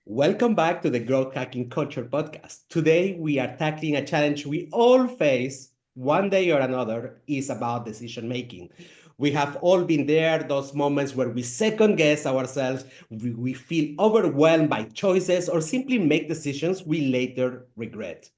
Welcome back to the Growth Hacking Culture podcast. Today, we are tackling a challenge we all face one day or another is about decision making. We have all been there, those moments where we second guess ourselves, we feel overwhelmed by choices, or simply make decisions we later regret.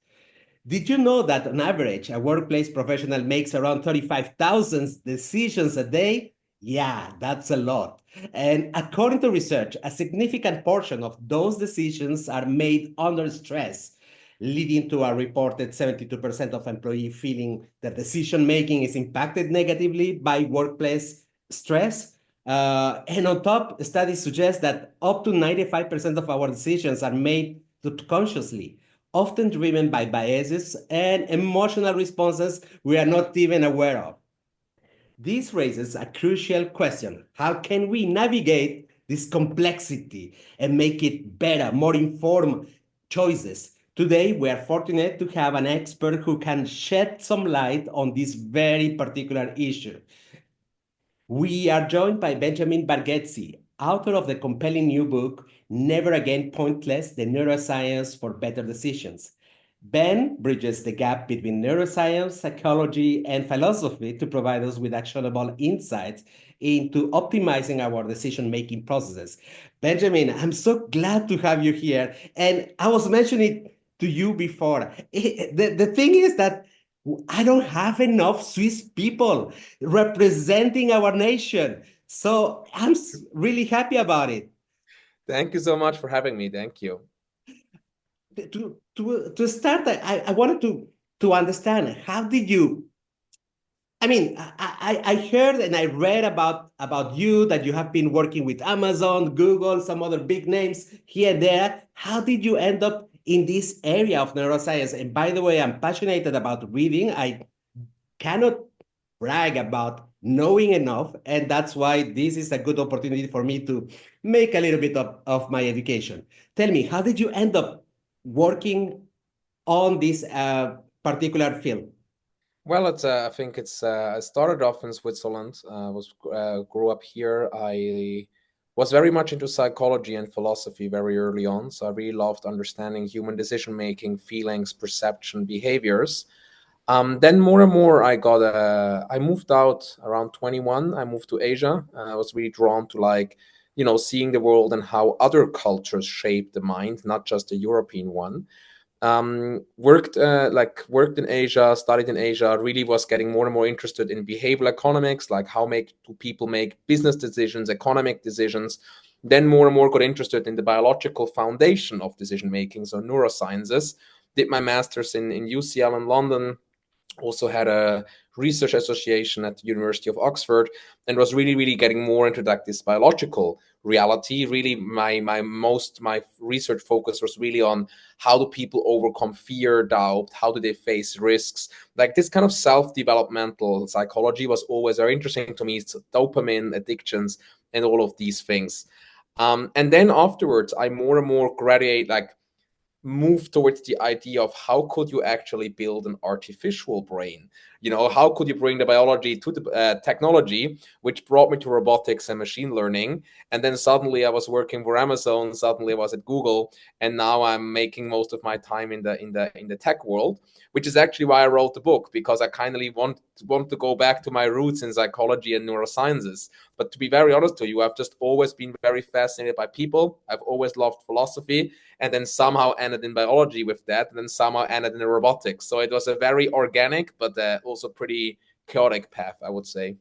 Did you know that on average, a workplace professional makes around 35,000 decisions a day? Yeah, that's a lot. And according to research, a significant portion of those decisions are made under stress, leading to a reported 72% of employees feeling that decision making is impacted negatively by workplace stress. And on top, studies suggest that up to 95% of our decisions are made subconsciously, often driven by biases and emotional responses we are not even aware of. This raises a crucial question. How can we navigate this complexity and make it better, more informed choices? Today, we are fortunate to have an expert who can shed some light on this very particular issue. We are joined by Benjamin Bargetzi, author of the compelling new book, Never Again Pointless, The Neuroscience for Better Decisions. Ben bridges the gap between neuroscience, psychology, and philosophy to provide us with actionable insights into optimizing our decision-making processes. Benjamin, I'm so glad to have you here. And I was mentioning to you before, the thing is that I don't have enough Swiss people representing our nation. So I'm really happy about it. Thank you so much for having me. Thank you. To start, I wanted to understand how did you, I mean, I heard and I read about you that you have been working with Amazon, Google, some other big names here and there. How did you end up in this area of neuroscience? And by the way, I'm passionate about reading. I cannot brag about knowing enough, and that's why this is a good opportunity for me to make a little bit of my education. Tell me, how did you end up working on this particular field? Well, I think I started off in Switzerland. Was Grew up here. I was very much into psychology and philosophy very early on. So I really loved understanding human decision making, feelings, perception, behaviors. Then more and more, I moved out around 21. I moved to Asia. I was really drawn to seeing the world and how other cultures shape the mind, not just the European one. Worked in Asia, studied in Asia, really was getting more and more interested in behavioral economics, like do people make business decisions, economic decisions. Then more and more got interested in the biological foundation of decision making, so neurosciences. Did my master's in UCL in London, also had a research association at the University of Oxford, and was really getting more into this biological reality. Really, my research focus was really on how do people overcome fear, doubt, how do they face risks. Like this kind of self-developmental psychology was always very interesting to me. It's dopamine addictions and all of these things. And then afterwards, I more and more graduate, move towards the idea of how could you actually build an artificial brain. How could you bring the biology to the technology, which brought me to robotics and machine learning. And then suddenly I was working for Amazon, suddenly I was at Google, and now I'm making most of my time in the tech world, which is actually why I wrote the book, because I kind of want to go back to my roots in psychology and neurosciences. But to be very honest to you, I've just always been very fascinated by people. I've always loved philosophy, and then somehow ended in biology with that, and then somehow ended in robotics. So it was a very organic, but also pretty chaotic path, I would say.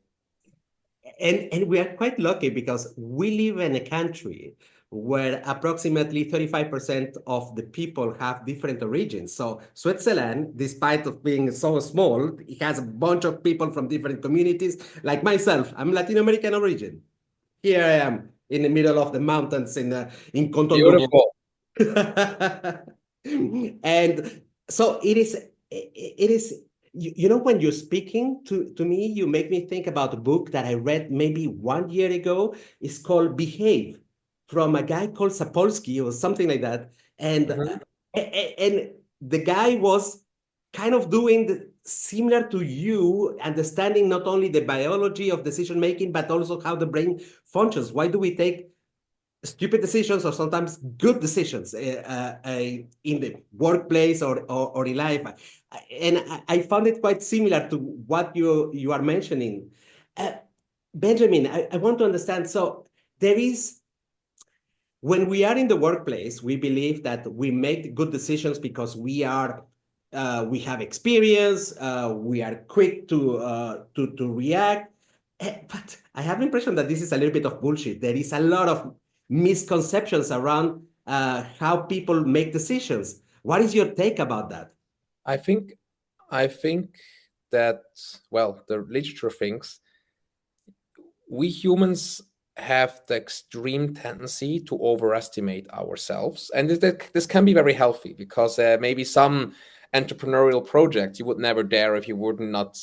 And we are quite lucky because we live in a country where approximately 35% of the people have different origins. So Switzerland, despite of being so small, it has a bunch of people from different communities. Like myself, I'm Latin American origin. Here I am in the middle of the mountains in Contondoro. Beautiful. And so it is you know, when you're speaking to me, you make me think about a book that I read maybe 1 year ago. It's called Behave, from a guy called Sapolsky or something like that. And Mhm. and the guy was kind of doing similar to you, understanding not only the biology of decision making, but also how the brain functions. Why do we take stupid decisions or sometimes good decisions in the workplace or in life. And I found it quite similar to what you are mentioning. Uh, Benjamin, I want to understand. So there is, when we are in the workplace, we believe that we make good decisions because we have experience, we are quick to react. But I have the impression that this is a little bit of bullshit. There is a lot of misconceptions around how people make decisions. What is your take about that? I think I think that, well, the literature thinks we humans have the extreme tendency to overestimate ourselves, and this can be very healthy because maybe some entrepreneurial project you would never dare if you would not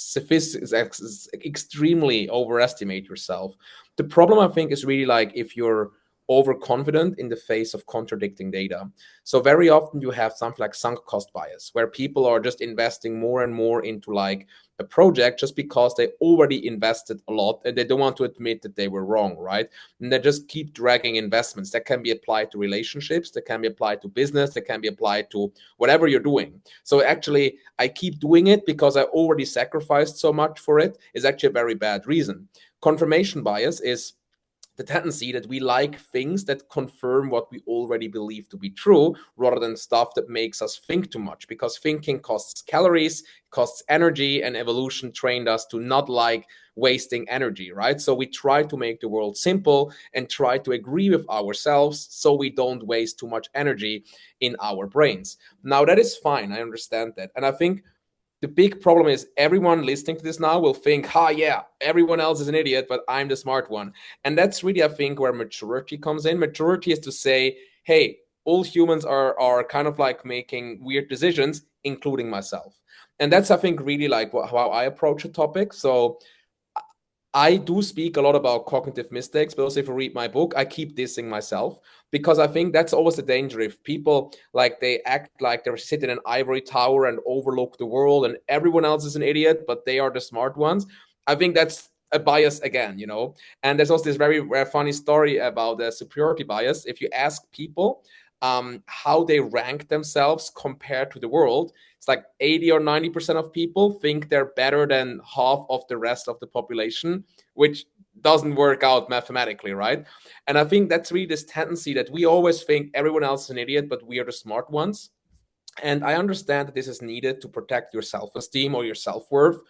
extremely overestimate yourself. The problem, I think, is really like if you're overconfident in the face of contradicting data. So very often you have something like sunk cost bias, where people are just investing more and more into like a project just because they already invested a lot and they don't want to admit that they were wrong, right? And they just keep dragging investments. That can be applied to relationships, that can be applied to business, that can be applied to whatever you're doing. So actually, I keep doing it because I already sacrificed so much for it is actually a very bad reason. Confirmation bias is the tendency that we like things that confirm what we already believe to be true rather than stuff that makes us think too much, because thinking costs calories, costs energy, and evolution trained us to not like wasting energy, right? So we try to make the world simple and try to agree with ourselves so we don't waste too much energy in our brains. Now that is fine, I understand that. And I think the big problem is everyone listening to this now will think, yeah, everyone else is an idiot, but I'm the smart one. And that's really, I think, where maturity comes in. Maturity is to say, hey, all humans are kind of like making weird decisions, including myself. And that's, I think, really like how I approach a topic. So I do speak a lot about cognitive mistakes, but also if you read my book, I keep dissing myself because I think that's always the danger. If people like they act like they're sitting in an ivory tower and overlook the world and everyone else is an idiot, but they are the smart ones, I think that's a bias again, you know. And there's also this very, very funny story about the superiority bias. If you ask people how they rank themselves compared to the world, it's like 80 or 90% of people think they're better than half of the rest of the population, which doesn't work out mathematically, right? And I think that's really this tendency that we always think everyone else is an idiot, but we are the smart ones. And I understand that this is needed to protect your self-esteem or your self-worth,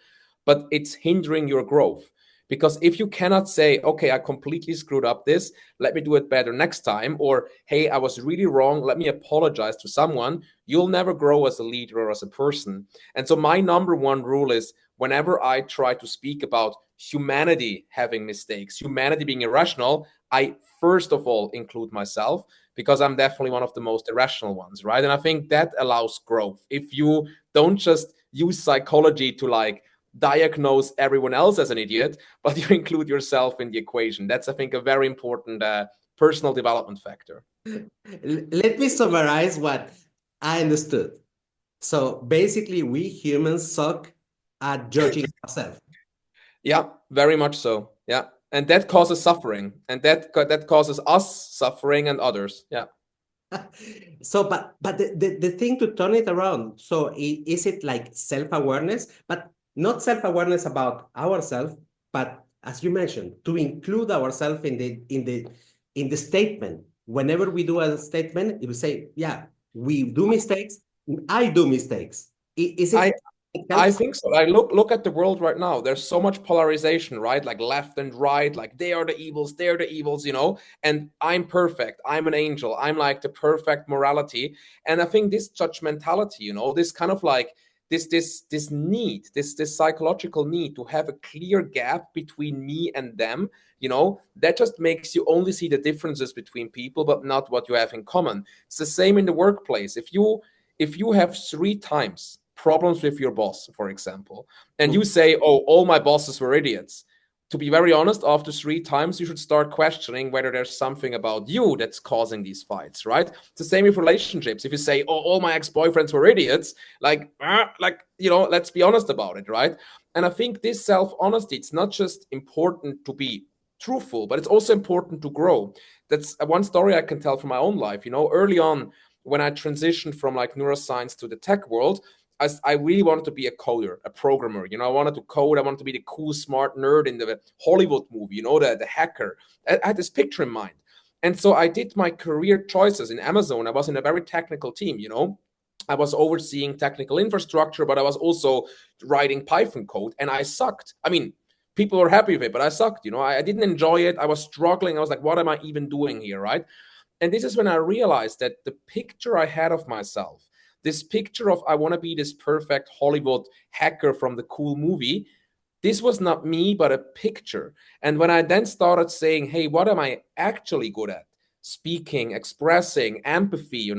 but it's hindering your growth. Because if you cannot say, okay, I completely screwed up this, let me do it better next time, or hey, I was really wrong, let me apologize to someone, you'll never grow as a leader or as a person. And so my number one rule is whenever I try to speak about humanity having mistakes, humanity being irrational, I first of all include myself because I'm definitely one of the most irrational ones, right? And I think that allows growth. If you don't just use psychology to like diagnose everyone else as an idiot, but you include yourself in the equation. That's, I think, a very important personal development factor. Let me summarize what I understood. So basically, we humans suck at judging ourselves. Yeah, very much so. Yeah. And that causes suffering, and that causes us suffering and others. Yeah. So, but the thing to turn it around. So, is it like self-awareness, but not self-awareness about ourselves, but as you mentioned, to include ourselves in the statement. Whenever we do a statement, it will say, "Yeah, we do mistakes. I do mistakes." Is it? I It I helps. think so. Like look at the world right now. There's so much polarization, right? Like left and right, like they are the evils, they're the evils, you know. And I'm perfect. I'm an angel. I'm like the perfect morality. And I think this judgmentality, you know, this kind of like this need, this psychological need to have a clear gap between me and them, you know, that just makes you only see the differences between people, but not what you have in common. It's the same in the workplace. If you have 3 times problems with your boss, for example, and you say, oh, all my bosses were idiots, to be very honest, after 3 times, you should start questioning whether there's something about you that's causing these fights, right? It's the same with relationships. If you say, oh, all my ex-boyfriends were idiots, you know, let's be honest about it, right? And I think this self-honesty, it's not just important to be truthful, but it's also important to grow. That's one story I can tell from my own life. Early on, when I transitioned from like neuroscience to the tech world, I really wanted to be a coder, a programmer. I wanted to code. I wanted to be the cool, smart nerd in the Hollywood movie, the hacker. I had this picture in mind. And so I did my career choices in Amazon. I was in a very technical team. I was overseeing technical infrastructure, but I was also writing Python code, and I sucked. I mean, people were happy with it, but I sucked. I didn't enjoy it. I was struggling. I was like, what am I even doing here, right? And this is when I realized that the picture I had of myself, this picture of I want to be this perfect Hollywood hacker from the cool movie, this was not me, but a picture. And when I then started saying, hey, what am I actually good at? Speaking, expressing, empathy,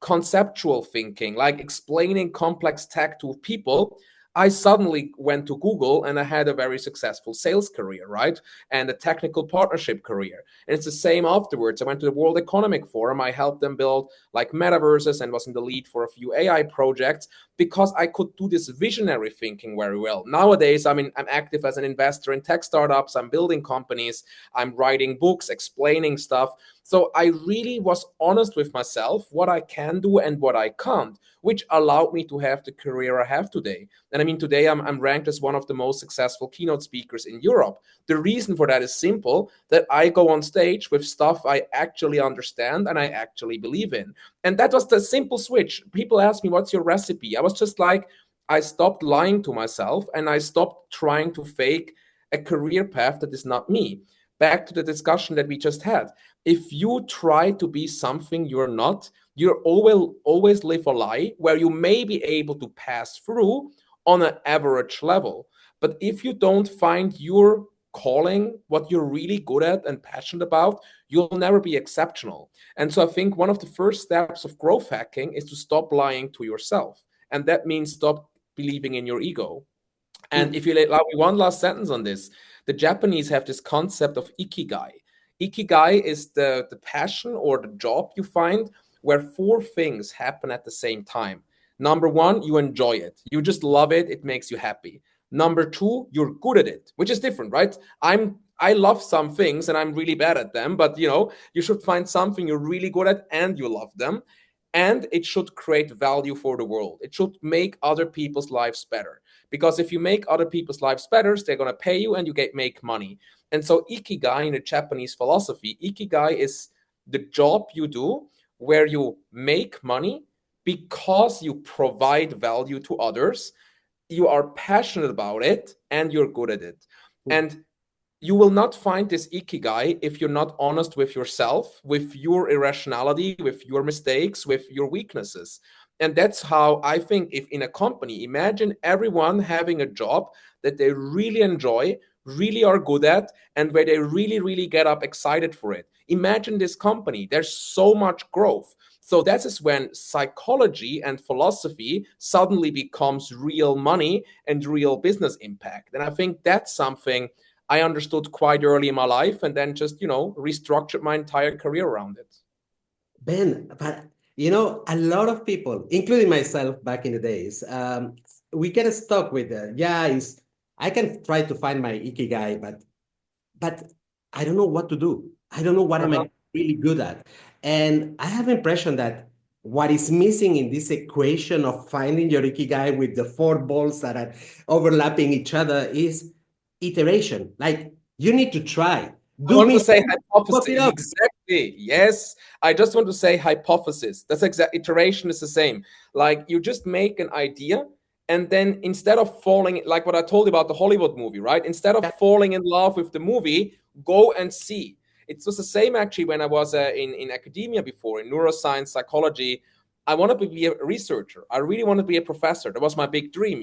conceptual thinking, like explaining complex tech to people, I suddenly went to Google and I had a very successful sales career, right? And a technical partnership career. And it's the same afterwards. I went to the World Economic Forum. I helped them build like metaverses and was in the lead for a few AI projects because I could do this visionary thinking very well. Nowadays, I'm active as an investor in tech startups. I'm building companies. I'm writing books, explaining stuff. So I really was honest with myself, what I can do and what I can't, which allowed me to have the career I have today. And today I'm ranked as one of the most successful keynote speakers in Europe. The reason for that is simple, that I go on stage with stuff I actually understand and I actually believe in. And that was the simple switch. People ask me, what's your recipe? I was just like, I stopped lying to myself and I stopped trying to fake a career path that is not me. Back to the discussion that we just had. If you try to be something you're not, you always live a lie where you may be able to pass through on an average level. But if you don't find your calling, what you're really good at and passionate about, you'll never be exceptional. And so I think one of the first steps of growth hacking is to stop lying to yourself. And that means stop believing in your ego. And if you allow me one last sentence on this, the Japanese have this concept of Ikigai. Ikigai is the passion or the job you find where four things happen at the same time. Number one, you enjoy it. You just love it. It makes you happy. Number two, you're good at it, which is different, right? I love some things and I'm really bad at them, but you should find something you're really good at and you love them. And it should create value for the world. It should make other people's lives better. Because if you make other people's lives better, they're going to pay you and you make money. And so Ikigai in the Japanese philosophy, Ikigai is the job you do where you make money because you provide value to others, you are passionate about it, and you're good at it. And you will not find this Ikigai if you're not honest with yourself, with your irrationality, with your mistakes, with your weaknesses. And that's how I think if in a company, imagine everyone having a job that they really enjoy, really are good at, and where they really, really get up excited for it. Imagine this company, there's so much growth. So that is when psychology and philosophy suddenly becomes real money and real business impact. And I think that's something I understood quite early in my life and then just, restructured my entire career around it. Ben, but a lot of people, including myself back in the days, we get stuck with I can try to find my Ikigai, but I don't know what to do. I don't know what am I really good at. And I have the impression that what is missing in this equation of finding your Ikigai with the four balls that are overlapping each other is iteration. Like you need to try. I want to say Fuck hypothesis. it up. Exactly. Yes. I just want to say hypothesis. That's exact. Iteration is the same. Like you just make an idea, and then instead of falling, like what I told you about the Hollywood movie, right? Instead of falling in love with the movie, go and see. It was the same actually when I was in academia before, in neuroscience, psychology. I wanted to be a researcher. I really wanted to be a professor. That was my big dream.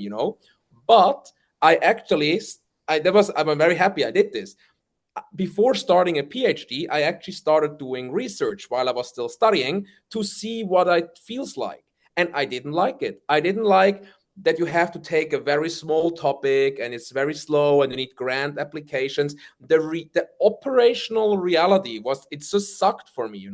But I actually, I'm very happy I did this. Before starting a PhD, I actually started doing research while I was still studying to see what it feels like. And I didn't like it. I didn't like that you have to take a very small topic and it's very slow and you need grand applications. The operational reality was it just sucked for me,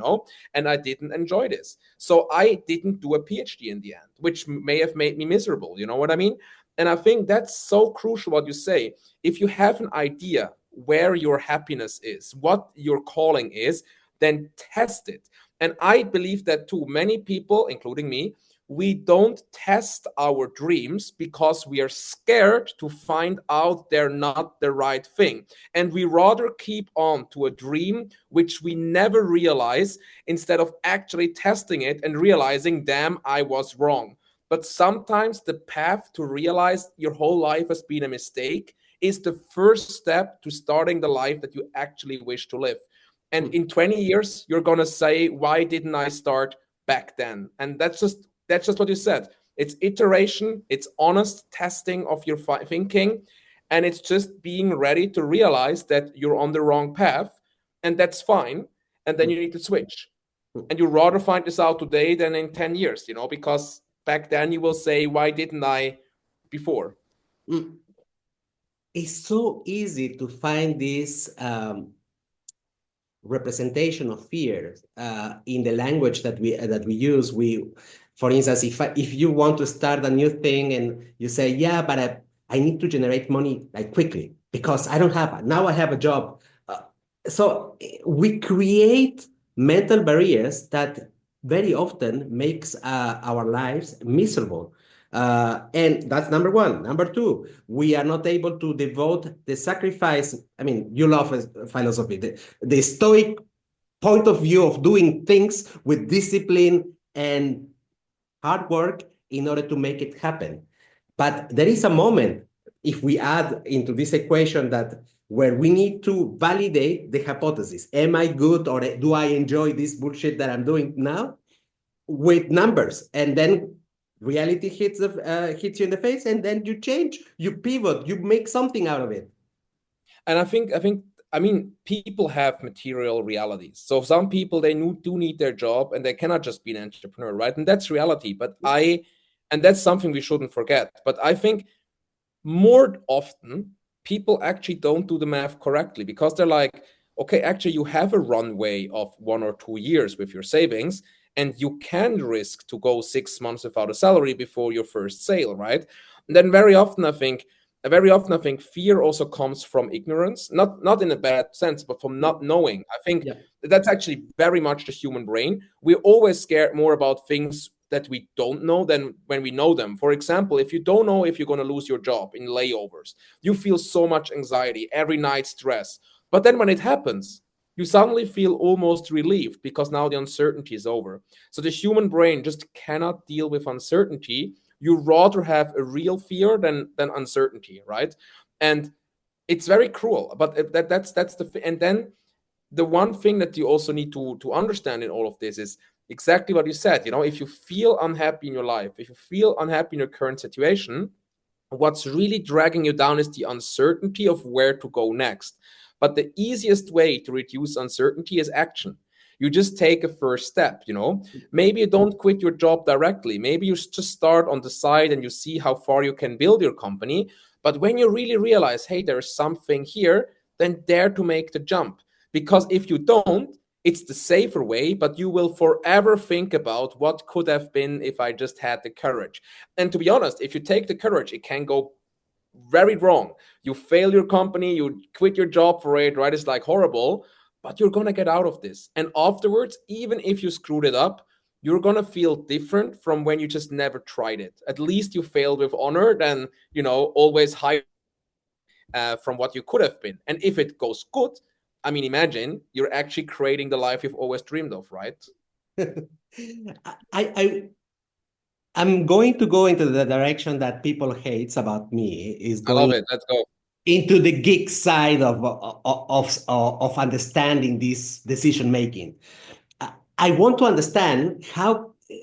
and I didn't enjoy this. So I didn't do a PhD in the end, which may have made me miserable. You know what I mean? And I think that's so crucial what you say. If you have an idea, where your happiness is, what your calling is, then test it. And I believe that too. Many people, including me, we don't test our dreams because we are scared to find out they're not the right thing. And we rather keep on to a dream which we never realize, instead of actually testing it and realizing, damn, I was wrong. But sometimes the path to realize your whole life has been a mistake is the first step to starting the life that you actually wish to live. And in 20 years, you're going to say, why didn't I start back then? And that's just what you said. It's iteration, it's honest testing of your thinking, and it's just being ready to realize that you're on the wrong path, and that's fine. And then you need to switch. And you rather find this out today than in 10 years, because back then you will say, why didn't I before? It's so easy to find this representation of fear in the language that we use. For instance, if you want to start a new thing and you say, yeah, but I need to generate money like quickly because I don't have now I have a job. So we create mental barriers that very often makes our lives miserable. And that's number one. Number two, we are not able to devote the sacrifice. I mean, you love philosophy, the Stoic point of view of doing things with discipline and hard work in order to make it happen. But there is a moment, if we add into this equation, that where we need to validate the hypothesis. Am I good, or do I enjoy this bullshit that I'm doing now? With numbers, and then reality hits you in the face, and then you change, you pivot, you make something out of it. And I mean, people have material realities. So some people, they do need their job, and they cannot just be an entrepreneur, right? And that's reality. And that's something we shouldn't forget. But I think more often people actually don't do the math correctly, because they're like, okay, actually you have a runway of 1 or 2 years with your savings, and you can risk to go 6 months without a salary before your first sale, right? And then very often I think fear also comes from ignorance, not in a bad sense, but from not knowing. I think that's actually very much the human brain. We're always scared more about things that we don't know than when we know them. For example, if you don't know if you're going to lose your job in layovers, you feel so much anxiety, every night stress. But then when it happens, you suddenly feel almost relieved, because now the uncertainty is over. So the human brain just cannot deal with uncertainty. You rather have a real fear than uncertainty, right? And it's very cruel, but that's the and then the one thing that you also need to understand in all of this is exactly what you said. If you feel unhappy in your life, if you feel unhappy in your current situation, what's really dragging you down is the uncertainty of where to go next. But the easiest way to reduce uncertainty is action. You just take a first step. Maybe you don't quit your job directly. Maybe you just start on the side and you see how far you can build your company. But when you really realize, hey, there's something here, then dare to make the jump. Because if you don't, it's the safer way, but you will forever think about what could have been if I just had the courage. And to be honest, if you take the courage, it can go very wrong. You fail your company, you quit your job for it, right? It's like horrible, but you're going to get out of this. And afterwards, even if you screwed it up, you're going to feel different from when you just never tried it. At least you failed with honor, than, always hide from what you could have been. And if it goes good, I mean, imagine you're actually creating the life you've always dreamed of, right? I'm going to go into the direction that people hates about me, is I love going it. Let's go. into the geek side of understanding this decision making. I want to understand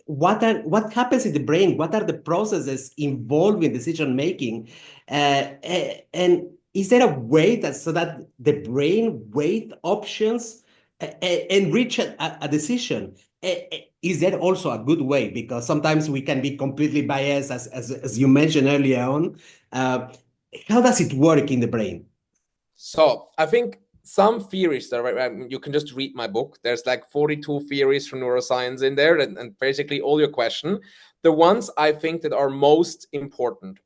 what happens in the brain, what are the processes involved in decision making, and is there a way so that the brain weight options and reach a decision? Is that also a good way? Because sometimes we can be completely biased, as you mentioned earlier on. How does it work in the brain? So I think some theories that you can just read my book. There's like 42 theories from neuroscience in there, and basically all your question. The ones I think that are most important.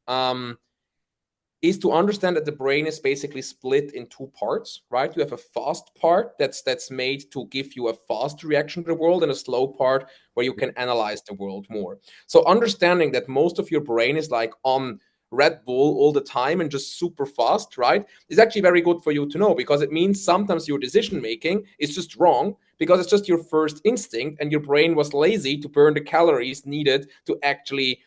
is to understand that the brain is basically split in two parts, right? You have a fast part that's made to give you a fast reaction to the world, and a slow part where you can analyze the world more. So understanding that most of your brain is like on Red Bull all the time and just super fast, right, is actually very good for you to know, because it means sometimes your decision making is just wrong because it's just your first instinct and your brain was lazy to burn the calories needed to actually,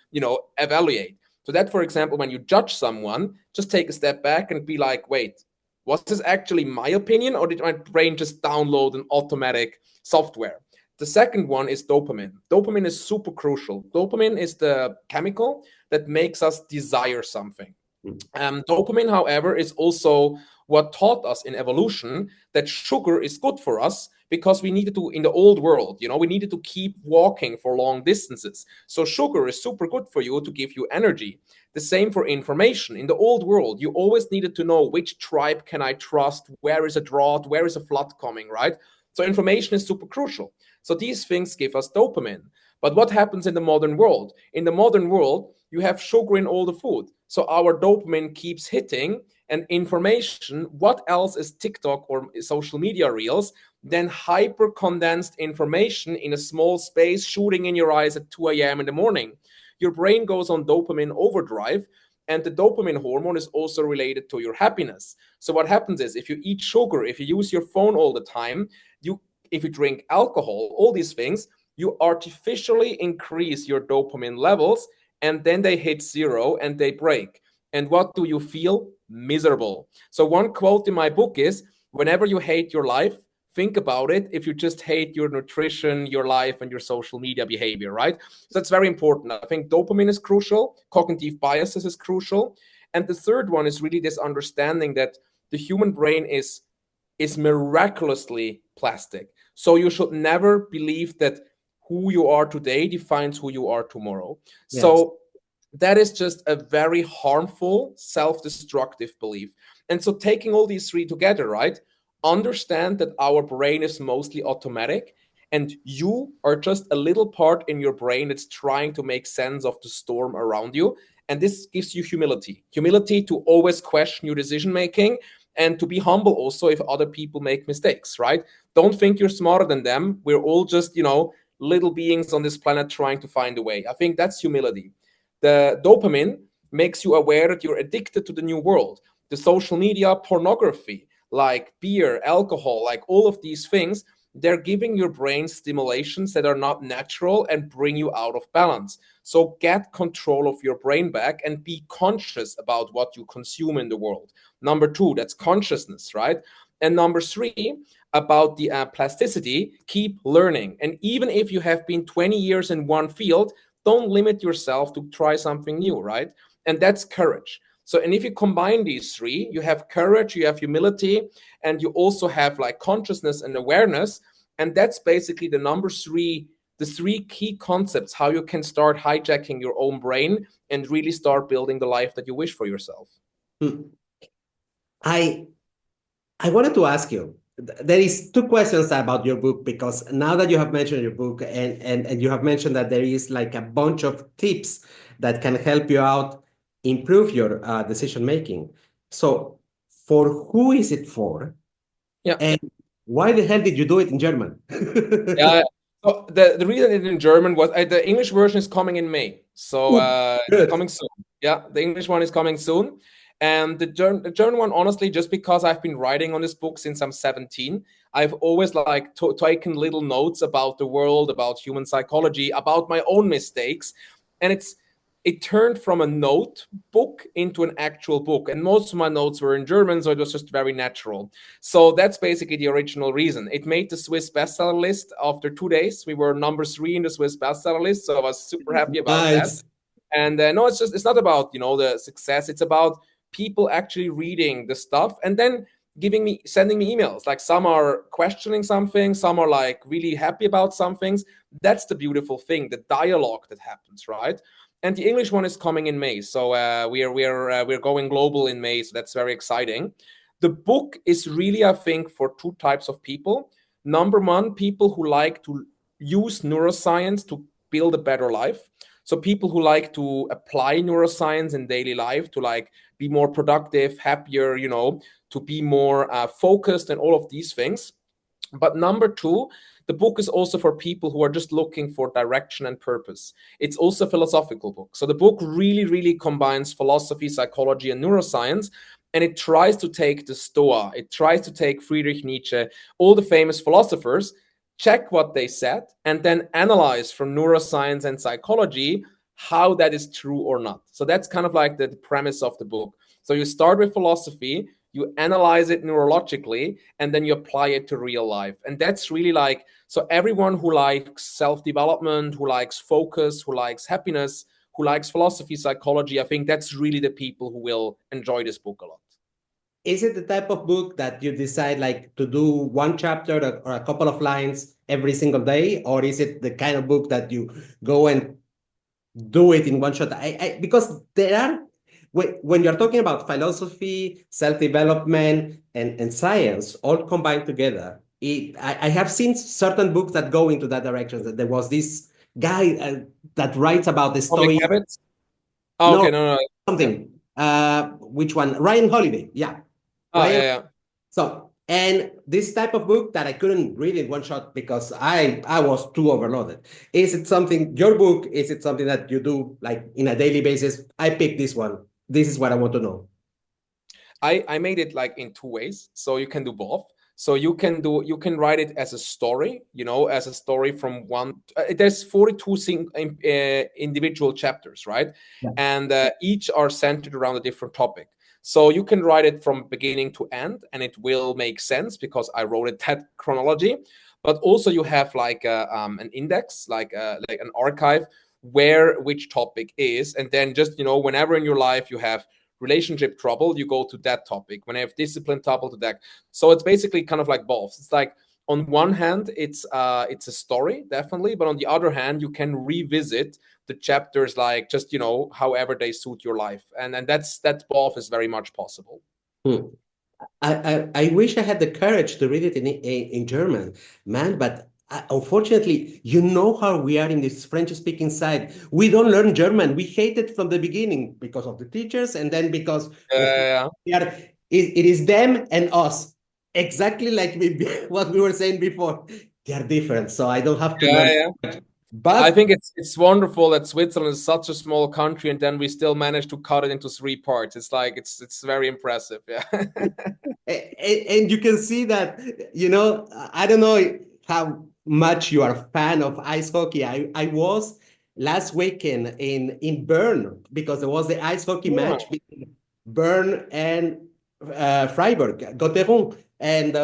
evaluate. So that, for example, when you judge someone, just take a step back and be like, wait, was this actually my opinion, or did my brain just download an automatic software? The second one is dopamine. Dopamine is super crucial. Dopamine is the chemical that makes us desire something. Dopamine, however, is also what taught us in evolution that sugar is good for us, because we needed to, in the old world, we needed to keep walking for long distances. So sugar is super good for you to give you energy. The same for information. In the old world, you always needed to know which tribe can I trust, where is a drought, where is a flood coming, right? So information is super crucial. So these things give us dopamine. But what happens in the modern world? In the modern world, you have sugar in all the food. So our dopamine keeps hitting, and information, what else is TikTok or social media reels than hyper condensed information in a small space shooting in your eyes at 2 a.m. in the morning? Your brain goes on dopamine overdrive, and the dopamine hormone is also related to your happiness. So what happens is, if you eat sugar, if you use your phone all the time, if you drink alcohol, all these things, you artificially increase your dopamine levels, and then they hit zero and they break. And what do you feel? Miserable. So one quote in my book is, whenever you hate your life, think about it if you just hate your nutrition, your life, and your social media behavior, right? So that's very important. I think dopamine is crucial. Cognitive biases is crucial. And the third one is really this understanding that the human brain is miraculously plastic. So you should never believe that who you are today defines who you are tomorrow. Yes. So that is just a very harmful, self-destructive belief. And so taking all these three together, right? Understand that our brain is mostly automatic, and you are just a little part in your brain that's trying to make sense of the storm around you. And this gives you humility to always question your decision making, and to be humble also if other people make mistakes, right? Don't think you're smarter than them. We're all just, little beings on this planet trying to find a way. I think that's humility. The dopamine makes you aware that you're addicted to the new world. The social media, pornography, like beer, alcohol, like all of these things, they're giving your brain stimulations that are not natural and bring you out of balance. So get control of your brain back and be conscious about what you consume in the world. Number two, that's consciousness, right? And number three, about the plasticity, keep learning. And even if you have been 20 years in one field, don't limit yourself to try something new, right? And that's courage. So, and if you combine these three, you have courage, you have humility, and you also have like consciousness and awareness. And that's basically the three key concepts how you can start hijacking your own brain and really start building the life that you wish for yourself. I I wanted to ask you, there is two questions about your book, because now that you have mentioned your book, and you have mentioned that there is like a bunch of tips that can help you out improve your decision making. So for who is it for? Yeah. And why the hell did you do it in German? Yeah. So the reason it's in German was the English version is coming in May. So it's Good. coming soon. Yeah, the English one is coming soon. And the German one, honestly, just because I've been writing on this book since I'm 17, I've always like taken little notes about the world, about human psychology, about my own mistakes. And it turned from a note book into an actual book. And most of my notes were in German, so it was just very natural. So that's basically the original reason. It made the Swiss bestseller list after 2 days. We were number 3 in the Swiss bestseller list, so I was super happy about that. Nice. And no, it's not about the success. It's about people actually reading the stuff and then sending me emails. Like, some are questioning something, some are like really happy about some things. That's the beautiful thing, the dialogue that happens, right? And the English one is coming in May, so we're going global in May, so that's very exciting. The book is really, I think, for two types of people. Number one, people who like to use neuroscience to build a better life. So people who like to apply neuroscience in daily life to like be more productive, happier, to be more focused and all of these things. But number two, the book is also for people who are just looking for direction and purpose. It's also a philosophical book. So the book really, really combines philosophy, psychology, and neuroscience. And it tries to take the Stoa, it tries to take Friedrich Nietzsche, all the famous philosophers, check what they said, and then analyze from neuroscience and psychology how that is true or not. So that's kind of like the premise of the book. So you start with philosophy, you analyze it neurologically, and then you apply it to real life. And that's really like, so everyone who likes self-development, who likes focus, who likes happiness, who likes philosophy, psychology, I think that's really the people who will enjoy this book a lot. Is it the type of book that you decide like to do one chapter or a couple of lines every single day, or is it the kind of book that you go and do it in one shot? Because there are, when you're talking about philosophy, self-development, and science all combined together, I have seen certain books that go into that direction. That there was this guy that writes about the Atomic story. Habits? Oh, No, okay, no. Yeah. something. Which one? Ryan Holiday. Yeah, Oh, Ryan. yeah. So, and this type of book that I couldn't read in one shot because I was too overloaded. Is it something, your book, is it something that you do like in a daily basis? I pick this one. This is what I want to know. I made it like in two ways. So you can do both. So you can write it as a story, as a story from one. There's 42 individual chapters, right? Yeah. And each are centered around a different topic. So you can write it from beginning to end, and it will make sense because I wrote it that chronology. But also you have like an index, like an archive where which topic is, and then just whenever in your life you have relationship trouble, you go to that topic. When I have discipline trouble, to that. So it's basically kind of like both. It's like on one hand, it's a story, definitely, but on the other hand, you can revisit the chapters like just however they suit your life, and that both is very much possible. Hmm. I wish I had the courage to read it in German, man, but unfortunately, you know how we are in this French-speaking side. We don't learn German. We hate it from the beginning because of the teachers, and then because Yeah. it is them and us. Exactly like what we were saying before. They are different, so I don't have to Yeah, learn. yeah. I But think it's wonderful that Switzerland is such a small country, and then we still manage to cut it into three parts. It's like it's very impressive. Yeah. and you can see that, I don't know how much you are a fan of ice hockey. I was last weekend in Bern because there was the ice hockey Yeah. match between Bern and Freiburg, Gotteron. And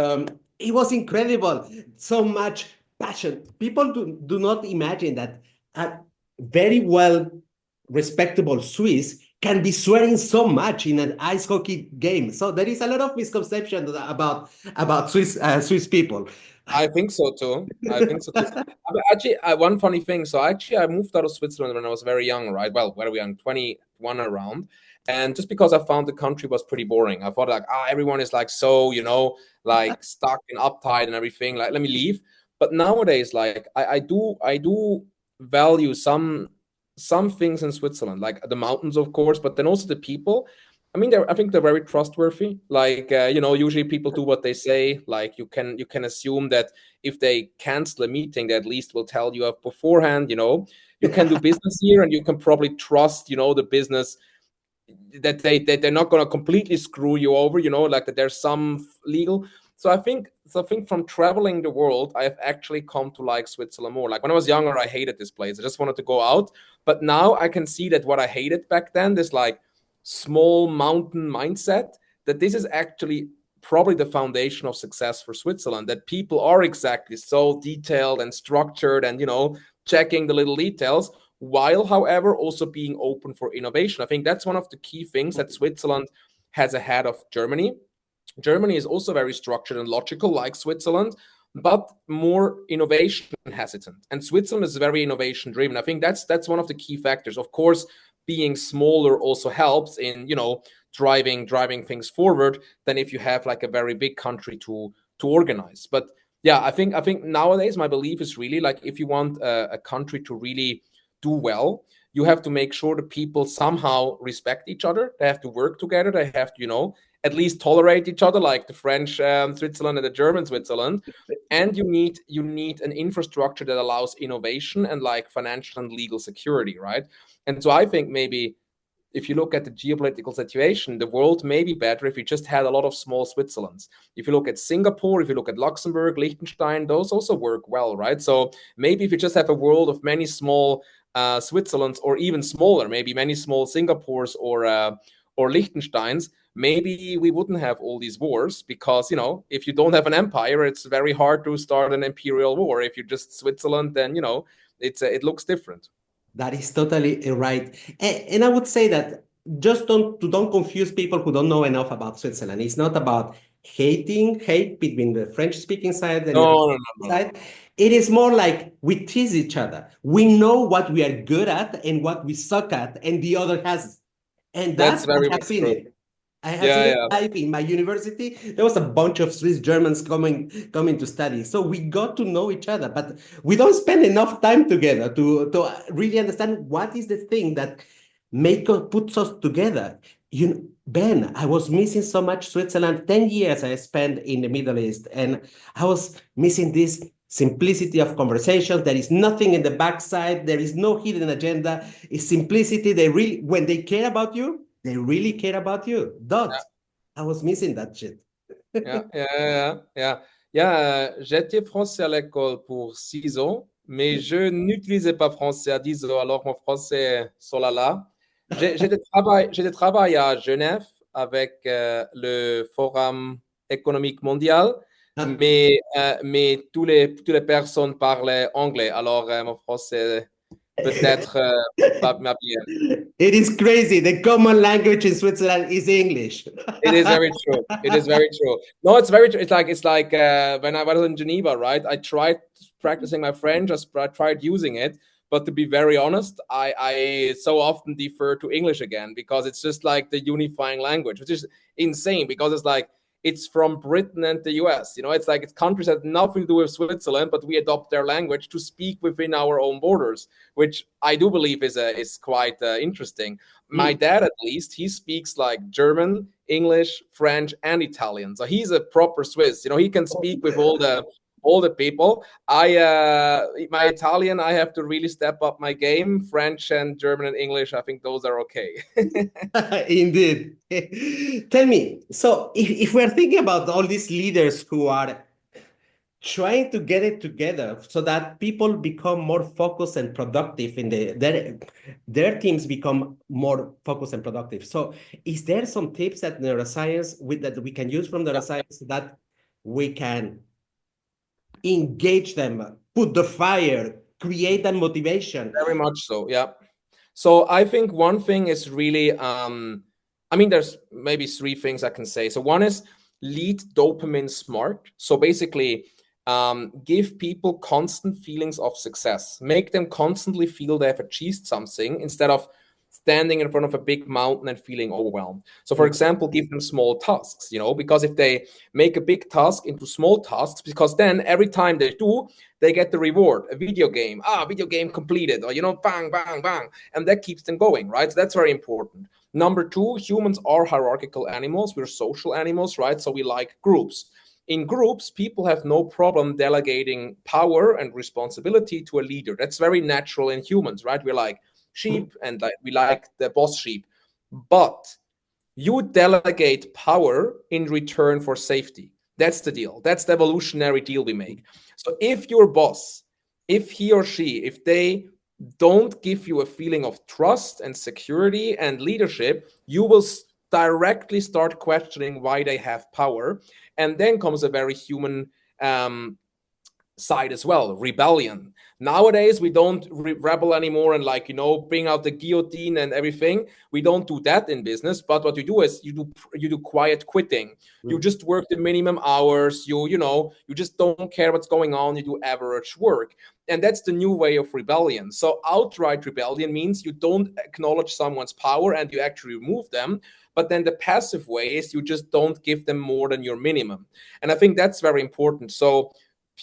it was incredible. So much passion. People do not imagine that a very well respectable Swiss can be swearing so much in an ice hockey game. So there is a lot of misconception about Swiss people. I think so too. I think so too. Actually, one funny thing. So actually, I moved out of Switzerland when I was very young, right? Well, very young, 21 around. And just because I found the country was pretty boring, I thought like, everyone is like so, like stuck and uptight and everything. Like, let me leave. But nowadays, like, I do value some things in Switzerland, like the mountains, of course, but then also the people. I mean, I think they're very trustworthy. Like, usually people do what they say. Like, you can assume that if they cancel a meeting, they at least will tell you beforehand. You can do business here, and you can probably trust, the business that they're not going to completely screw you over. Like that there's some legal. So I think from traveling the world, I have actually come to like Switzerland more. Like when I was younger, I hated this place. I just wanted to go out. But now I can see that what I hated back then, this like small mountain mindset, that this is actually probably the foundation of success for Switzerland, that people are exactly so detailed and structured and, checking the little details, while, however, also being open for innovation. I think that's one of the key things that Switzerland has ahead of Germany. Germany is also very structured and logical, like Switzerland, but more innovation hesitant. And Switzerland is very innovation driven. I think that's one of the key factors. Of course, being smaller also helps in driving things forward than if you have like a very big country to organize. But yeah, I think nowadays my belief is really like if you want a country to really do well, you have to make sure that people somehow respect each other. They have to work together. They have to, at least tolerate each other, like the French Switzerland and the German Switzerland. And you need an infrastructure that allows innovation and like financial and legal security, right? And so I think maybe if you look at the geopolitical situation, the world may be better if we just had a lot of small Switzerlands. If you look at Singapore, if you look at Luxembourg, Liechtenstein, those also work well, right? So maybe if you just have a world of many small Switzerlands, or even smaller, maybe many small Singapores or Liechtensteins, maybe we wouldn't have all these wars, because if you don't have an empire, it's very hard to start an imperial war. If you're just Switzerland, then it looks different. That is totally right. And I would say that just don't confuse people who don't know enough about Switzerland. It's not about hate between the French speaking side and the No, no, no, no. side. It is more like we tease each other. We know what we are good at and what we suck at, and the other has. And That's that I very have much seen true. it. I have seen Yeah, it yeah. live in my university. There was a bunch of Swiss Germans coming to study. So we got to know each other, but we don't spend enough time together to really understand what is the thing that puts us together. Ben, I was missing so much Switzerland. 10 years I spent in the Middle East, and I was missing this simplicity of conversations. There is nothing in the backside. There is no hidden agenda. It's simplicity. When they care about you, they really care about you. Dot. I was missing that shit. Yeah, yeah, yeah, yeah. Yeah, j'étais français à l'école pour 6 ans, mais je n'utilisais pas français à 10 ans, alors mon français, so là là. J'ai travaillé à Genève avec le Forum économique mondial, mais toutes les personnes parlaient anglais, alors mon français peut-être pas bien. It is crazy. The common language in Switzerland is English. It is very true. It is very true. No, it's very true. It's like when I was in Geneva, right? I tried practicing my French. I tried using it, but to be very honest, I so often defer to English again, because it's just like the unifying language, which is insane, because it's from Britain and the US. It's like it's countries that have nothing to do with Switzerland, but we adopt their language to speak within our own borders, which I do believe is quite interesting. My dad, at least, he speaks like German, English, French, and Italian. So he's a proper Swiss. He can speak with all the people. My Italian, I have to really step up my game. French and German and English, I think those are okay. Indeed. Tell me, so if we're thinking about all these leaders who are trying to get it together so that people become more focused and productive their teams become more focused and productive. So is there some tips that that we can use from neuroscience that we can engage them, put the fire, create that motivation? Very much so, yeah. So I think one thing is really, there's maybe three things I can say. So one is lead dopamine smart. So basically, give people constant feelings of success. Make them constantly feel they have achieved something, instead of standing in front of a big mountain and feeling overwhelmed. So for example, give them small tasks, because if they make a big task into small tasks, because then every time they do, they get the reward, a video game completed, or bang, bang, bang, and that keeps them going, right? So that's very important. Number two, humans are hierarchical animals. We're social animals, right? So we like groups. In groups, people have no problem delegating power and responsibility to a leader. That's very natural in humans, right? We're like sheep, and we like the boss sheep. But you delegate power in return for safety. That's the deal. That's the evolutionary deal we make. So if your boss, if he or she, if they don't give you a feeling of trust and security and leadership, you will directly start questioning why they have power. And then comes a very human side as well, rebellion. Nowadays, we don't rebel anymore and bring out the guillotine and everything. We don't do that in business. But what you do is you do quiet quitting. You just work the minimum hours. You just don't care what's going on. You do average work. And that's the new way of rebellion. So outright rebellion means you don't acknowledge someone's power and you actually remove them. But then the passive way is you just don't give them more than your minimum. And I think that's very important. So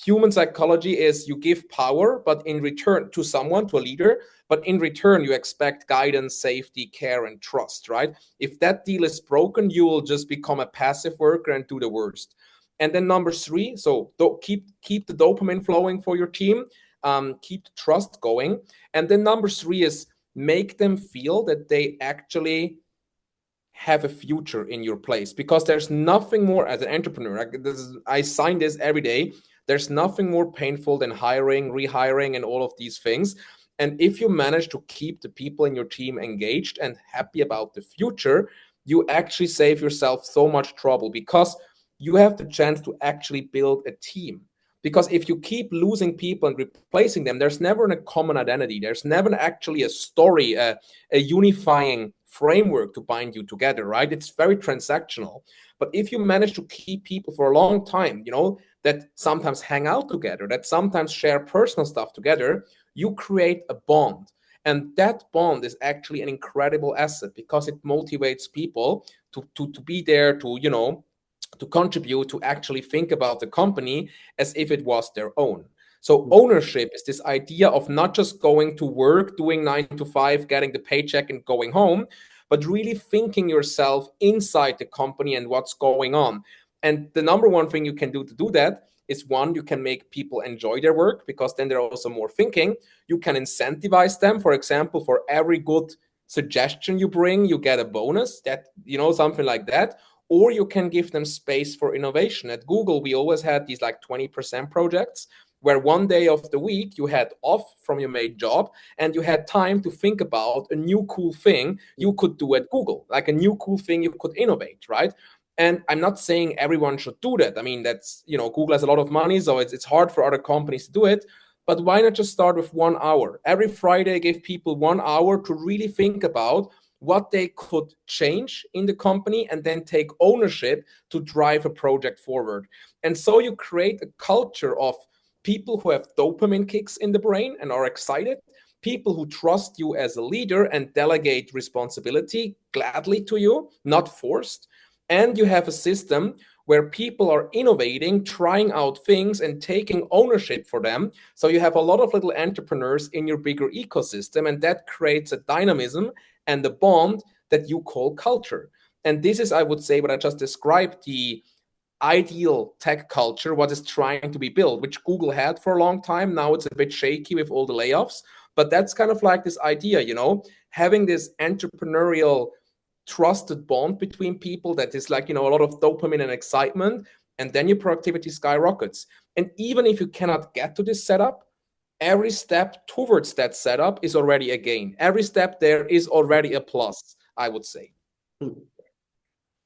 human psychology is you give power, but in return to someone, to a leader, but in return you expect guidance, safety, care, and trust, right? If that deal is broken, you will just become a passive worker and do the worst. And then number three, so keep the dopamine flowing for your team, keep the trust going. And then number three is make them feel that they actually have a future in your place, because there's nothing more as an entrepreneur. I sign this every day. There's nothing more painful than hiring, rehiring, and all of these things. And if you manage to keep the people in your team engaged and happy about the future, you actually save yourself so much trouble, because you have the chance to actually build a team. Because if you keep losing people and replacing them, there's never a common identity. There's never actually a story, a unifying framework to bind you together, right? It's very transactional. But if you manage to keep people for a long time, that sometimes hang out together, that sometimes share personal stuff together, you create a bond. And that bond is actually an incredible asset, because it motivates people to be there, to contribute, to actually think about the company as if it was their own. So ownership is this idea of not just going to work, doing 9 to 5, getting the paycheck and going home, but really thinking yourself inside the company and what's going on. And the number one thing you can do to do that is, one, you can make people enjoy their work, because then they're also more thinking. You can incentivize them. For example, for every good suggestion you bring, you get a bonus, something like that. Or you can give them space for innovation. At Google, we always had these like 20% projects, where one day of the week you had off from your main job and you had time to think about a new cool thing you could do at Google, like a new cool thing you could innovate, right? And I'm not saying everyone should do that. I mean, that's, Google has a lot of money, so it's hard for other companies to do it. But why not just start with 1 hour? Every Friday, give people 1 hour to really think about what they could change in the company, and then take ownership to drive a project forward. And so you create a culture of people who have dopamine kicks in the brain and are excited, people who trust you as a leader and delegate responsibility gladly to you, not forced. And you have a system where people are innovating, trying out things, and taking ownership for them. So you have a lot of little entrepreneurs in your bigger ecosystem, and that creates a dynamism and the bond that you call culture. And this is, I would say, what I just described, the ideal tech culture, what is trying to be built, which Google had for a long time. Now it's a bit shaky with all the layoffs, but that's kind of like this idea, having this entrepreneurial trusted bond between people that is like, a lot of dopamine and excitement, and then your productivity skyrockets. And even if you cannot get to this setup, every step towards that setup is already a gain. Every step there is already a plus, I would say.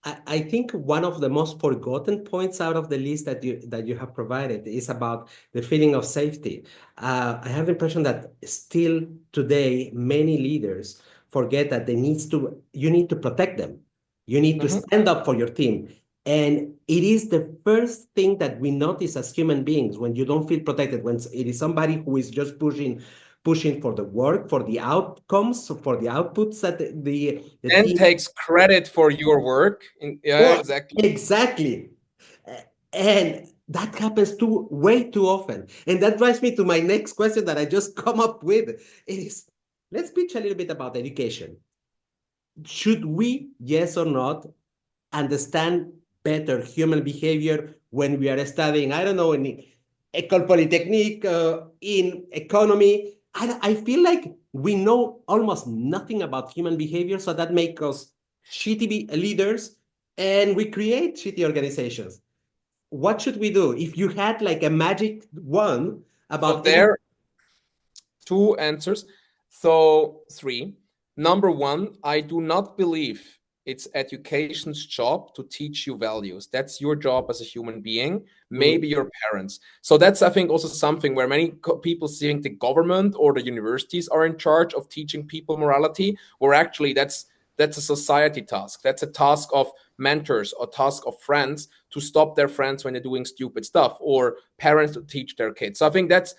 I think one of the most forgotten points out of the list that you have provided is about the feeling of safety. I have the impression that still today many leaders forget that you need to protect them. You need to stand up for your team. And it is the first thing that we notice as human beings when you don't feel protected, when it is somebody who is just pushing for the work, for the outcomes, for the outputs that the and team takes credit for your work. Yeah, exactly. Exactly. And that happens way too often. And that drives me to my next question that I just come up with. It is, let's pitch a little bit about education. Should we, yes or not, understand better human behavior when we are studying, I don't know, in École Polytechnique, in economy? I feel like we know almost nothing about human behavior, so that makes us shitty leaders, and we create shitty organizations. What should we do? If you had like a magic one So about there, 2 answers. So 3. Number 1, I do not believe it's education's job to teach you values. That's your job as a human being, maybe your parents. So that's, I think, also something where many people think the government or the universities are in charge of teaching people morality, or actually that's a society task. That's a task of mentors or task of friends to stop their friends when they're doing stupid stuff, or parents to teach their kids. So I think that's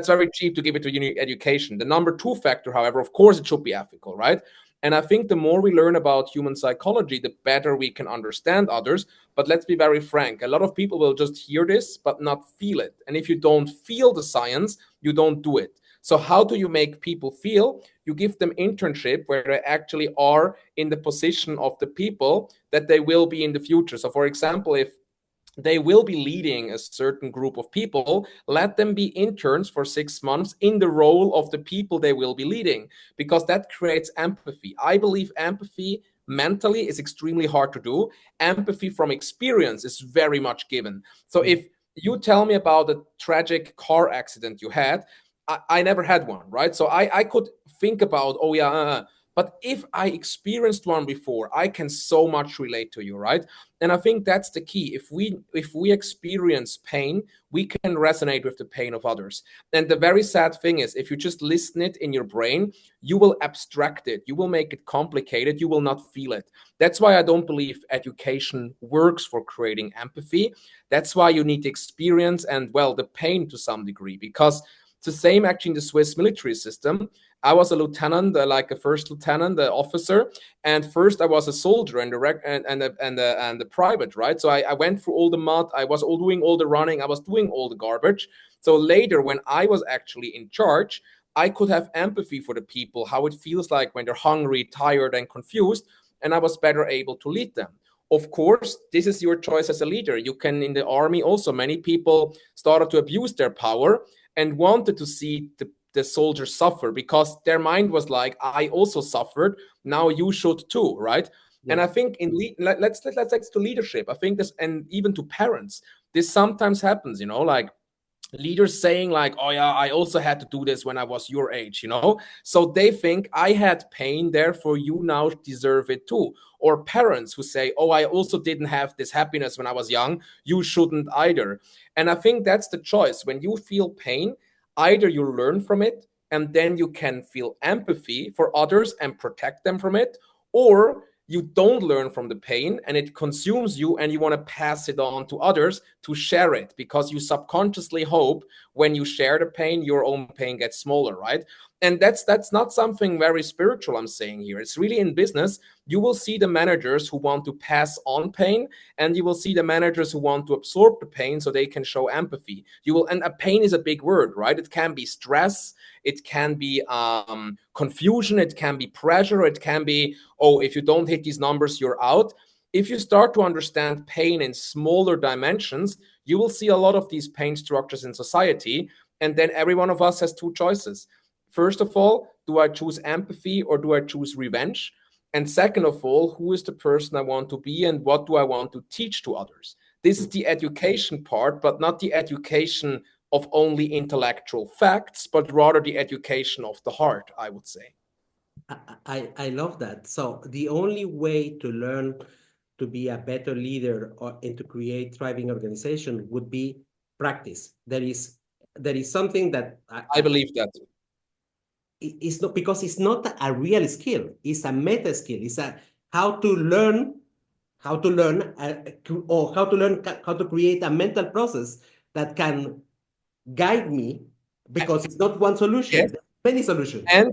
very cheap to give it to education. The number 2 factor, however, of course, it should be ethical, right? And I think the more we learn about human psychology, the better we can understand others. But let's be very frank, a lot of people will just hear this but not feel it. And if you don't feel the science, you don't do it. So how do you make people feel? You give them internship where they actually are in the position of the people that they will be in the future. So for example, if they will be leading a certain group of people, let them be interns for 6 months in the role of the people they will be leading, because that creates empathy. I believe empathy mentally is extremely hard to do. Empathy from experience is very much given. So if you tell me about a tragic car accident you had, I never had one, right? So I could think about, oh yeah, but if I experienced one before, I can so much relate to you, right? And I think that's the key. If we experience pain, we can resonate with the pain of others. And the very sad thing is, if you just listen it in your brain, you will abstract it, you will make it complicated, you will not feel it. That's why I don't believe education works for creating empathy. That's why you need the experience and, well, the pain to some degree, because it's the same actually in the Swiss military system. I was a lieutenant, like a first lieutenant, the officer, and first I was a soldier and the private, right? So I went through all the mud, I was all doing all the running, I was doing all the garbage. So later, when I was actually in charge, I could have empathy for the people, how it feels like when they're hungry, tired, and confused, and I was better able to lead them. Of course, this is your choice as a leader. You can, in the army also, many people started to abuse their power and wanted to see the soldiers suffer, because their mind was like, I also suffered, now you should too, right? Yes. And I think let's to leadership, I think this, and even to parents, this sometimes happens, like leaders saying like, oh yeah, I also had to do this when I was your age, so they think I had pain, therefore you now deserve it too. Or parents who say, oh, I also didn't have this happiness when I was young, you shouldn't either. And I think that's the choice. When you feel pain, either you learn from it and then you can feel empathy for others and protect them from it, or you don't learn from the pain and it consumes you and you want to pass it on to others to share it, because you subconsciously hope when you share the pain, your own pain gets smaller, right? And that's not something very spiritual I'm saying here. It's really in business. You will see the managers who want to pass on pain, and you will see the managers who want to absorb the pain so they can show empathy. And a pain is a big word, right? It can be stress, it can be confusion, it can be pressure, it can be, oh, if you don't hit these numbers, you're out. If you start to understand pain in smaller dimensions, you will see a lot of these pain structures in society. And then every one of us has two choices. First of all, do I choose empathy or do I choose revenge? And second of all, who is the person I want to be and what do I want to teach to others? This is the education part, but not the education of only intellectual facts, but rather the education of the heart, I would say. I love that. So the only way to learn to be a better leader and to create thriving organization would be practice. There is something that I believe that. It's not, because it's not a real skill. It's a meta skill. It's a how to learn, how to learn, or how to learn how to create a mental process that can guide me, because it's not one solution. Yes. Many solutions. And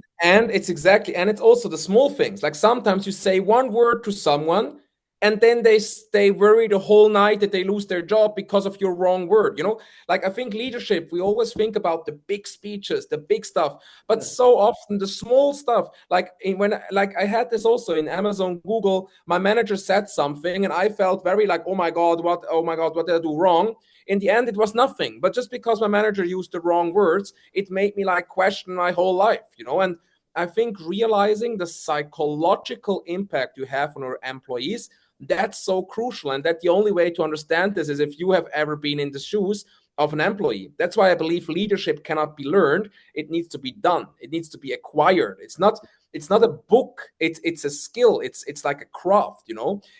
it's also the small things. Like sometimes you say one word to someone and then they worry the whole night that they lose their job because of your wrong word. Like I think leadership, we always think about the big speeches, the big stuff, but so often the small stuff, like I had this also in Amazon, Google, my manager said something and I felt very like, oh my God, what did I do wrong? In the end, it was nothing. But just because my manager used the wrong words, it made me like question my whole life, And I think realizing the psychological impact you have on your employees, that's so crucial. And that the only way to understand this is if you have ever been in the shoes of an employee. That's why I believe leadership cannot be learned. It needs to be done. It needs to be acquired. It's not a book. It's a skill. It's like a craft,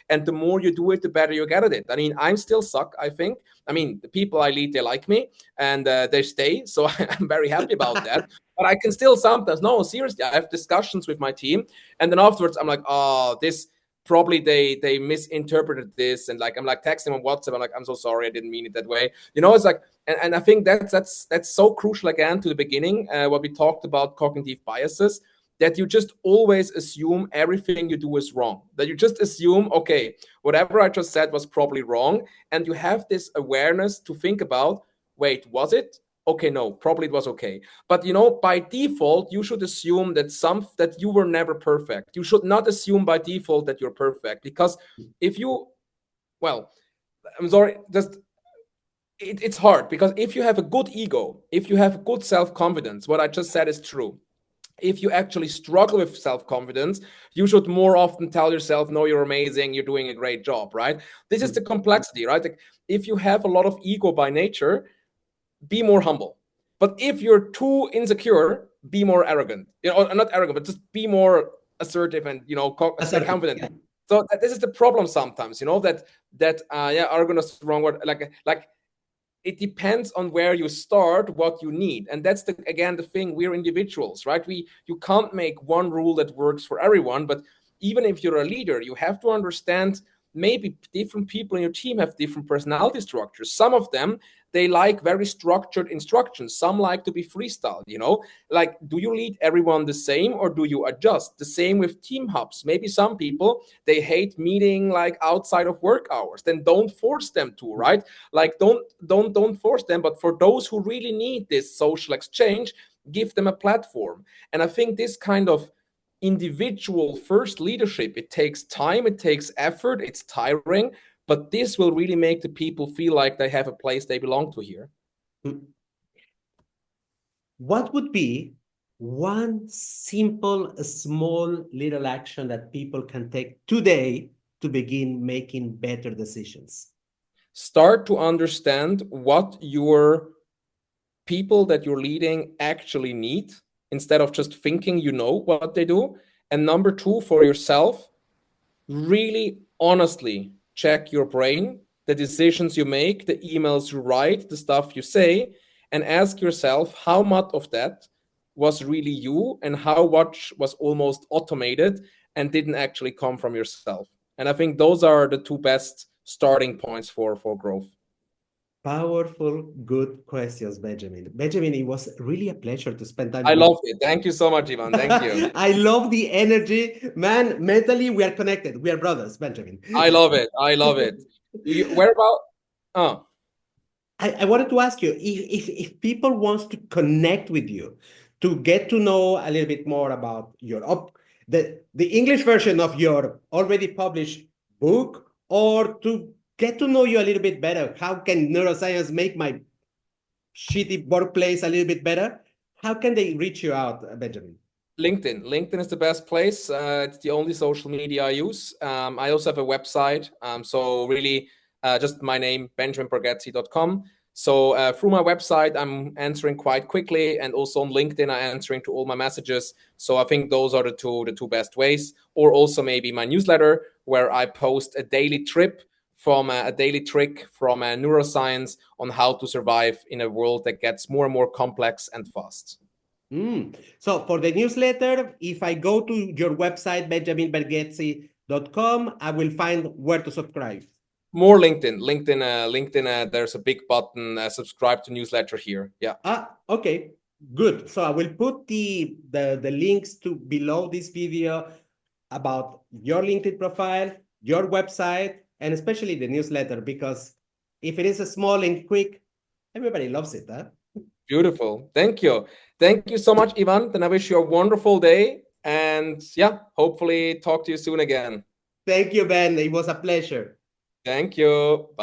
And the more you do it, the better you get at it. I mean, I'm still suck, I think. I mean, the people I lead, they like me and they stay. So I'm very happy about that. But I can still sometimes, no, seriously, I have discussions with my team. And then afterwards, I'm like, oh, this probably they misinterpreted this. And like, I'm like texting on WhatsApp. I'm like, I'm so sorry. I didn't mean it that way. It's like, and I think that's so crucial again to the beginning, what we talked about cognitive biases. that you just always assume everything you do is wrong, that you just assume, okay, whatever I just said was probably wrong. And you have this awareness to think about, wait, was it? Okay, no, probably it was okay. But by default, you should assume that you were never perfect. You should not assume by default that you're perfect, because if you, well, I'm sorry, just it's hard, because if you have a good ego, if you have good self-confidence, what I just said is true. If you actually struggle with self-confidence, you should more often tell yourself, no, you're amazing, you're doing a great job, right? This is the complexity, right? Like, if you have a lot of ego by nature, be more humble. But if you're too insecure, be more arrogant. Not arrogant, but just be more assertive and confident. Yeah. So this is the problem sometimes, that arrogant is the wrong word. Like it depends on where you start, what you need. And that's again the thing, we're individuals, right? You can't make one rule that works for everyone. But even if you're a leader, you have to understand, maybe different people in your team have different personality structures. Some of them, they like very structured instructions. Some like to be freestyle, like, do you lead everyone the same, or do you adjust? The same with team hubs. Maybe some people, they hate meeting like outside of work hours. Then don't force them to, right? Like, don't force them. But for those who really need this social exchange, give them a platform. And I think this kind of individual first leadership, it takes time, it takes effort, it's tiring, but this will really make the people feel like they have a place they belong to here. What would be one simple, small little action that people can take today to begin making better decisions? Start to understand what your people that you're leading actually need, instead of just thinking what they do. And number two, for yourself, really honestly check your brain, the decisions you make, the emails you write, the stuff you say, and ask yourself how much of that was really you and how much was almost automated and didn't actually come from yourself. And I think those are the two best starting points for growth. Powerful, good questions, Benjamin. Benjamin, it was really a pleasure to spend time I with you. loved it. Thank you so much, Ivan. Thank you. I love the energy. Man, mentally, we are connected. We are brothers, Benjamin. I love it. I love it. Where about? Oh. I wanted to ask you if people wants to connect with you, to get to know a little bit more about the English version of your already published book, or to get to know you a little bit better. How can neuroscience make my shitty workplace a little bit better? How can they reach you out, Benjamin? LinkedIn is the best place. It's the only social media I use. I also have a website. So really, just my name, benjaminbargetzi.com. So through my website, I'm answering quite quickly, and also on LinkedIn, I'm answering to all my messages. So I think those are the two best ways. Or also maybe my newsletter, where I post a daily trick from neuroscience on how to survive in a world that gets more and more complex and fast. So for the newsletter, if I go to your website, benjaminbargetzi.com, I will find where to subscribe. More LinkedIn. There's a big button, subscribe to newsletter here. Yeah. Okay, good. So I will put the links to below this video about your LinkedIn profile, your website, and especially the newsletter, because if it is a small and quick, everybody loves it, huh? Beautiful. Thank you. Thank you so much, Ivan. Then I wish you a wonderful day, and hopefully talk to you soon again. Thank you, Ben. It was a pleasure. Thank you. Bye.